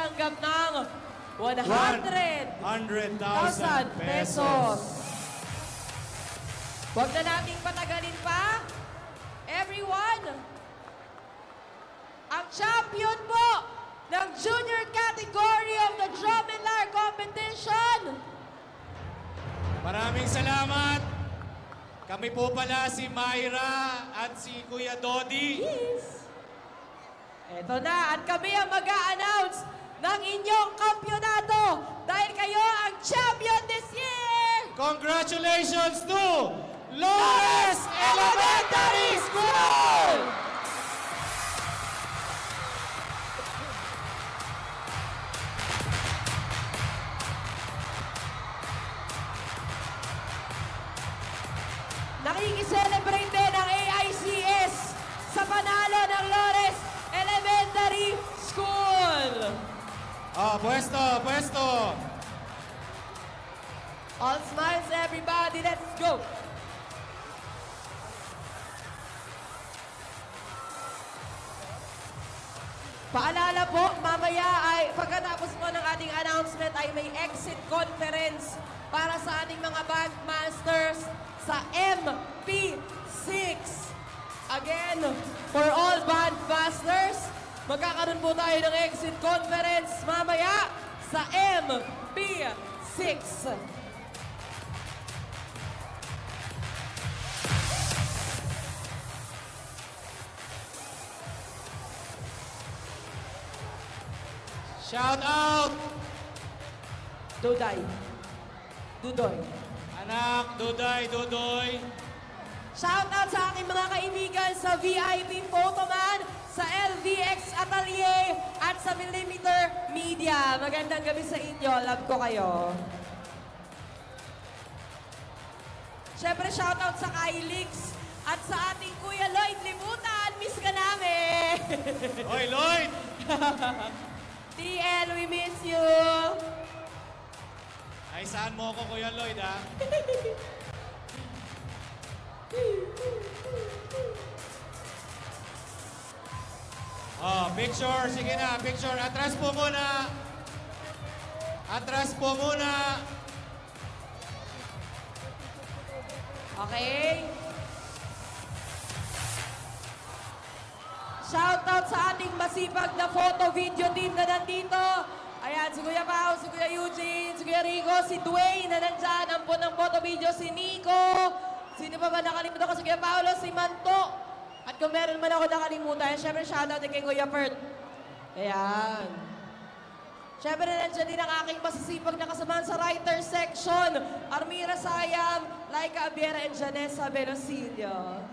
makakatanggap ng 100,000 pesos. Huwag na nating patagalin pa. Everyone, ang champion po ng junior category of the Drum and Lyre competition. Maraming salamat. Kami po pala si Myra at si Kuya Dodi. Yes. Eto na, at kami ang mag-a-announce ng inyong kampyonato dahil kayo ang champion this year! Congratulations to Lores Elementary School! Nakikiselebrate din ang AICS sa panalo ng Lores Elementary School. Pwesto. All smiles, everybody. Let's go. Paalala po, mamaya ay pagkatapos po ng ating announcement ay may exit conference para sa ating mga bandmasters sa MP6. Again, for all bandmasters, magkakaroon po tayo ng exit conference mamaya sa MP6. Shout out! Duday. Dudoy. Anak, Dudoy. Shout out sa aking mga kaibigan sa VIP Photoman, sa LVX Atelier, at sa Millimeter Media. Magandang gabi sa inyo. Love ko kayo. Siyempre, shout out sa Kylix at sa ating Kuya Lloyd Limutan. Miss ka namin! Hoy, Lloyd! TL, we miss you! Ay, saan mo ako, Kuya Lloyd, ha? Picture. Sige na, picture. Atras po muna. Okay? Shoutout sa ating masipag na photo-video team na nandito. Ayan, si Kuya Pao, si Kuya Eugene, si Kuya Rico, si Dwayne na nandyan. Ang po ng photo-video, si Nico. Sino pa ba nakalimutan ko? Si Kuya Paolo, si Manto. At kung meron man ako nakalimutan, syempre shoutout din kay Kuya Pert. Ayan. Syempre nandiyan din ang aking masisipag na kasamahan sa writer section. Armira Sayam, Laika Abiera, and Janessa Velosilio.